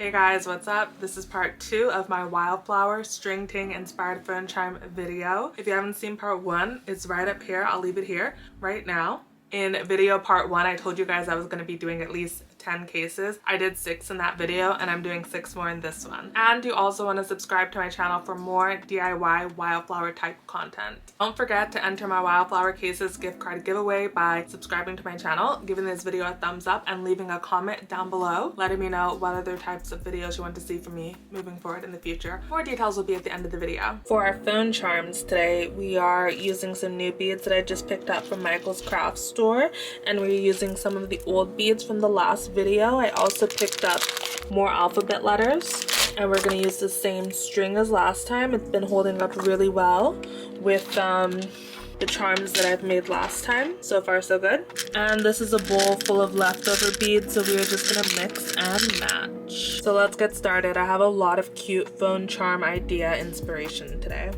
Hey guys, what's up? This is part 2 of my wildflower string ting inspired phone chime video. If you haven't seen part 1, it's right up here. I'll leave it here right now. In video part 1, I told you guys I was going to be doing at least 10 cases. I did 6 in that video and I'm doing 6 more in this one. And you also want to subscribe to my channel for more DIY wildflower type content. Don't forget to enter my Wildflower Cases gift card giveaway by subscribing to my channel, giving this video a thumbs up, and leaving a comment down below letting me know what other types of videos you want to see from me moving forward in the future. More details will be at the end of the video. For our phone charms today, we are using some new beads that I just picked up from Michael's craft store, and we're using some of the old beads from the last video. I also picked up more alphabet letters, and we're going to use the same string as last time. It's been holding up really well with the charms that I've made last time. So far so good. And this is a bowl full of leftover beads, so we are just going to mix and match. So let's get started. I have a lot of cute phone charm idea inspiration today.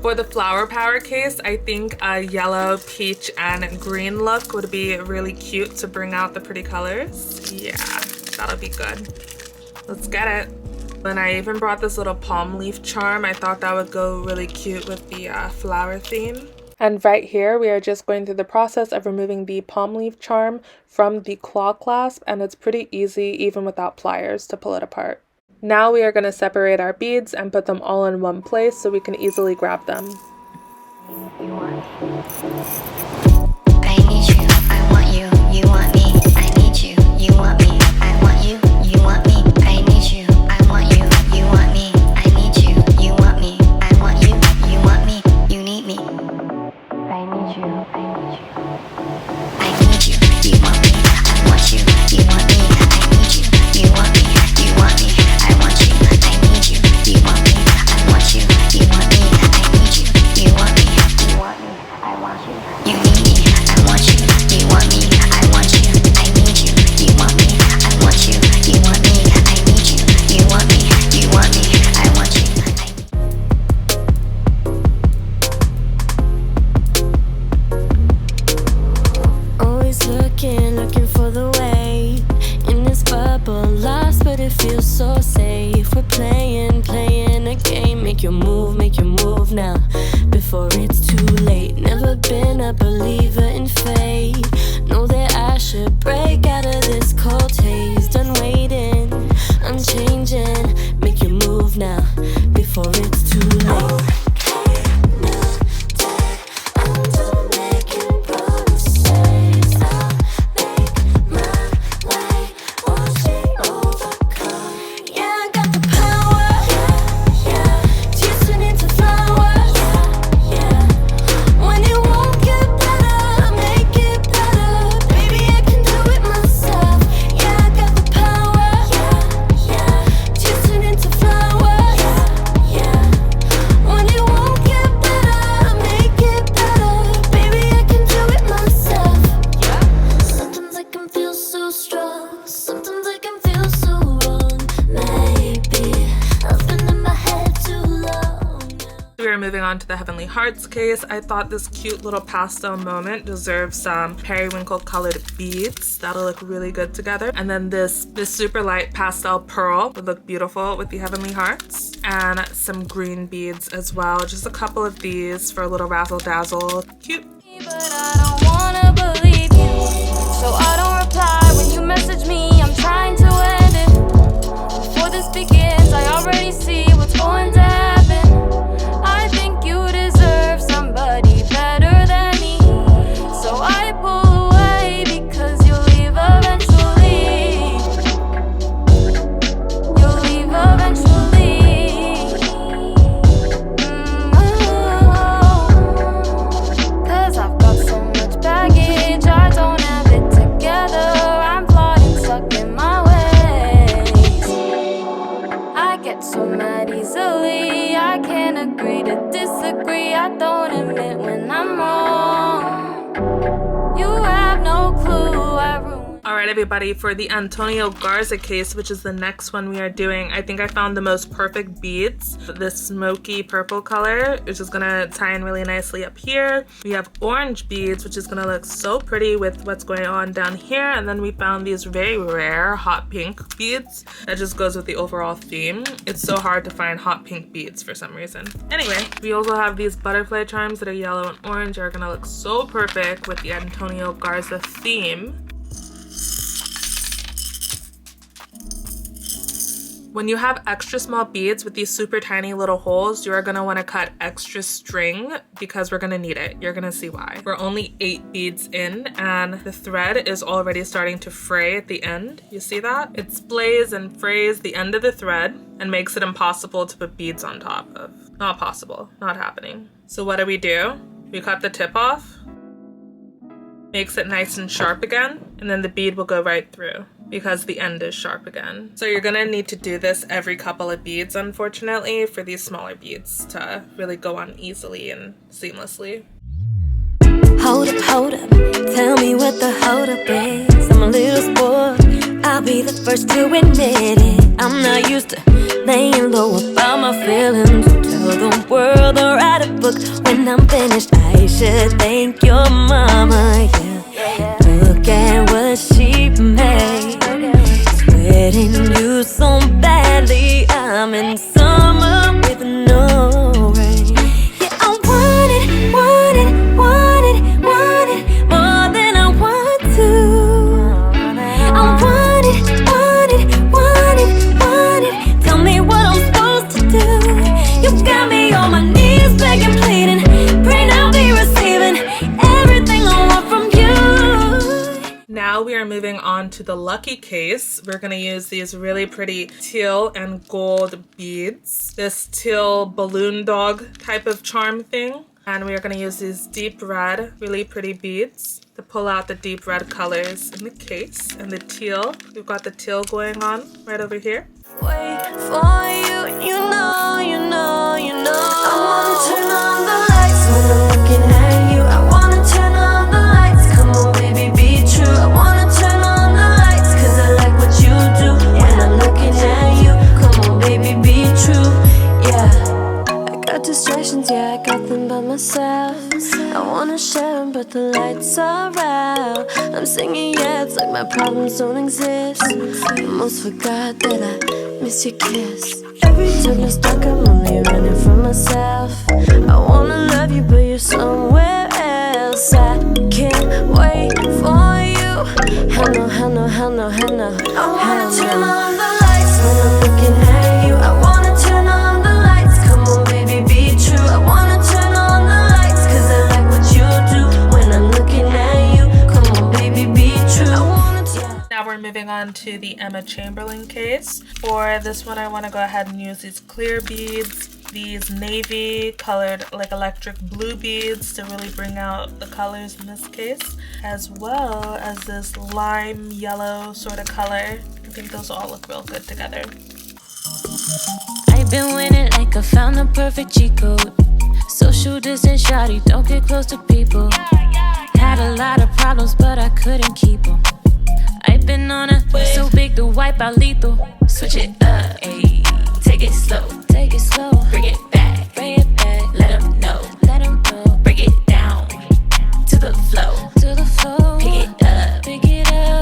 For the flower power case, I think a yellow, peach, and green look would be really cute to bring out the pretty colors. Yeah, that'll be good. Let's get it. And I even brought this little palm leaf charm. I thought that would go really cute with the flower theme. And right here, we are just going through the process of removing the palm leaf charm from the claw clasp, and it's pretty easy, even without pliers, to pull it apart. Now we are going to separate our beads and put them all in one place so we can easily grab them. I need you, I want you, you want me. I need you, you want me. I want you, you want me. I need you, I want you, you want me. I need you, you want me. I want you, you want me. You need me. I need you, I need you. I need you, you want me. I want you, you want me. I need you, you want me. You want me. I want you, I need you, you want me. I want you, you want me. I need you, you want me. You want me, I want you. You need me, I want you, you want me. I want you, I need you, you want me. I want you, you want me. I need you, you want me. You want me, I want you. Always looking for the way in this bubble, lost, but it feels so safe. We're playing a game. Make your move now, before it's too late. Never been a believer in fate. Know that I should break out of this cold haze. Done waiting, I'm changing. Make your move now, before it's too late. Moving on to the Heavenly Hearts case, I thought this cute little pastel moment deserves some periwinkle colored beads. That'll look really good together. And then this super light pastel pearl would look beautiful with the Heavenly Hearts. And some green beads as well. Just a couple of these for a little razzle dazzle. Cute. But I don't wanna believe you, so I don't reply when you message me. I'm trying to end it before this begins. I already see what's going to happen. I think you deserve somebody better than me, so I pull away because you'll leave eventually. You'll leave eventually. Cause I've got so much baggage. Alright everybody, for the Antonio Garza case, which is the next one we are doing, I think I found the most perfect beads. This smoky purple color, which is gonna tie in really nicely up here. We have orange beads, which is gonna look so pretty with what's going on down here. And then we found these very rare hot pink beads that just goes with the overall theme. It's so hard to find hot pink beads for some reason. Anyway, we also have these butterfly charms that are yellow and orange, are gonna look so perfect with the Antonio Garza theme. When you have extra small beads with these super tiny little holes, you are gonna wanna cut extra string because we're gonna need it. You're gonna see why. We're only 8 beads in and the thread is already starting to fray at the end. You see that? It splays and frays the end of the thread and makes it impossible to put beads on top of. Not possible, not happening. So what do? We cut the tip off, makes it nice and sharp again, and then the bead will go right through because the end is sharp again. So you're gonna need to do this every couple of beads, unfortunately, for these smaller beads to really go on easily and seamlessly. Hold up, tell me what the hold up is. I'm a little spoiled, I'll be the first to admit it. I'm not used to laying low about my feelings. Tell the world or write a book when I'm finished. I should thank your mama, yeah. Look at what she made. Sweating you so badly. I'm in summer with no rain. Yeah, I want it more than I want to. I want it. Tell me what I'm supposed to do. You got me on my knees begging, pleading, praying I'll be receiving everything I want from you. Now we are moving on to the lucky case. We're gonna use these really pretty teal and gold beads. This teal balloon dog type of charm thing. And we are gonna use these deep red, really pretty beads to pull out the deep red colors in the case. And the teal, we've got the teal going on right over here. Wait for you, you know. I wanna turn on the lights when I'm looking at you. I wanna turn on the lights, come on baby, be true. I wanna turn on the lights, cause I like what you do. When I'm looking at you, come on baby, be true. Yeah, I got distractions, yeah, I got them by myself. I wanna share them, but the lights are out. I'm singing, yeah, it's like my problems don't exist. Almost forgot that I miss your kiss. Every time you're stuck, I'm only running from myself. I wanna love you, but you're somewhere else. I can't wait for you. Hell no. I wanna turn on the lights when I'm looking at you. I wanna turn on the lights, come on baby, be true. I wanna turn on the lights, cause I like what you do. When I'm looking at you, come on baby, be true. I wanna Now we're moving on to the Emma Chamberlain case. For this one, I want to go ahead and use these clear beads, these navy colored like electric blue beads to really bring out the colors in this case, as well as this lime yellow sort of color. I think those all look real good together. I've been winning like I found the perfect cheat code. Social distance, shawty, don't get close to people. Had a lot of problems, but I couldn't keep them. I've been on a so big to wipe out lethal. Switch it up, ayy. Take it slow, bring it back, let 'em know, break it down to the flow, pick it up,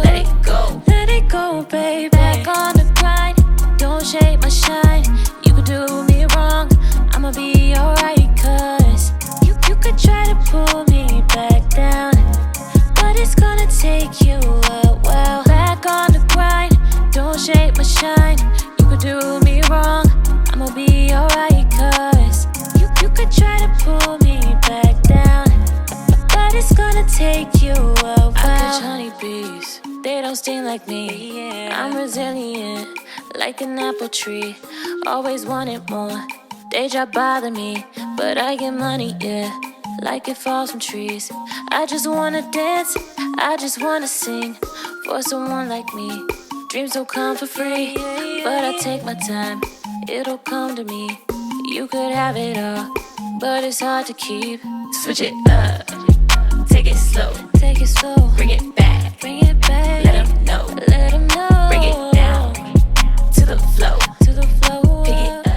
let it go, baby. Back on the grind, don't shake my shine. You could do me wrong, I'ma be alright, cause you could try to pull me back down, but it's gonna take you a while. Back on the grind, don't shake my shine. You could do me wrong, I'ma be alright, cause you could try to pull me back down, but it's gonna take you a while. I catch honeybees, they don't sting like me. I'm resilient, like an apple tree. Always wanted more, they try bother me, but I get money, yeah, like it falls from trees. I just wanna dance, I just wanna sing for someone like me. Dreams don't come for free, but I take my time, it'll come to me. You could have it all, but it's hard to keep. Switch it up, take it slow, bring it back, bring it back. Let 'em know. Let 'em know. Bring it down to the flow. To the flow. Pick it up.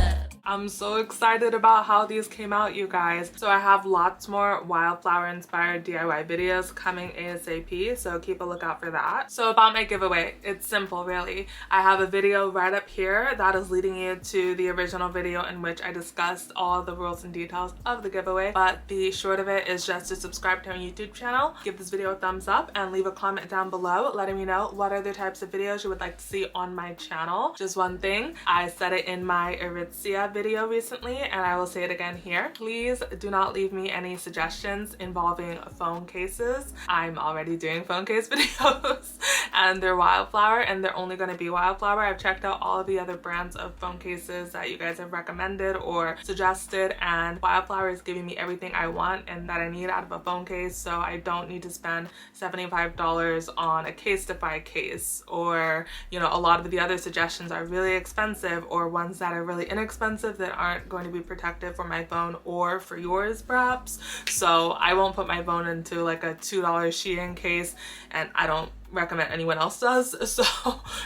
I'm so excited about how these came out, you guys. So I have lots more wildflower inspired DIY videos coming ASAP, so keep a lookout for that. So about my giveaway, it's simple really. I have a video right up here that is leading you to the original video in which I discussed all the rules and details of the giveaway, but the short of it is just to subscribe to my YouTube channel, give this video a thumbs up, and leave a comment down below letting me know what other types of videos you would like to see on my channel. Just one thing, I said it in my Aritzia video recently and I will say it again here. Please do not leave me any suggestions involving phone cases. I'm already doing phone case videos and they're wildflower and they're only going to be wildflower. I've checked out all of the other brands of phone cases that you guys have recommended or suggested, and wildflower is giving me everything I want and that I need out of a phone case, so I don't need to spend $75 on a Casetify case, or you know, a lot of the other suggestions are really expensive or ones that are really inexpensive that aren't going to be protective for my phone or for yours perhaps. So I won't put my phone into like a $2 Shein case, and I don't recommend anyone else does. So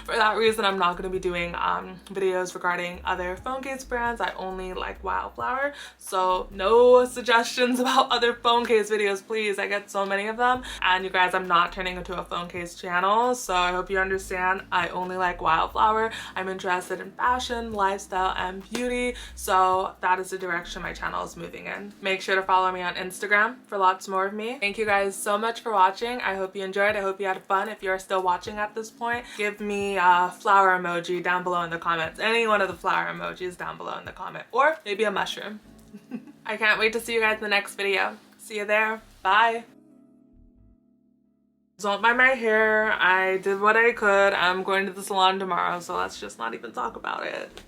for that reason, I'm not going to be doing videos regarding other phone case brands. I only like Wildflower, so no suggestions about other phone case videos, please. I get so many of them, and you guys, I'm not turning into a phone case channel, so I hope you understand. I only like Wildflower. I'm interested in fashion, lifestyle, and beauty, so that is the direction my channel is moving in. Make sure to follow me on Instagram for lots more of me. Thank you guys so much for watching. I hope you enjoyed. I hope you had fun. If you're still watching at this point, give me a flower emoji down below in the comments. Any one of the flower emojis down below in the comment, or maybe a mushroom. I can't wait to see you guys in the next video. See you there. Bye. Don't mind my hair. I did what I could. I'm going to the salon tomorrow, so let's just not even talk about it.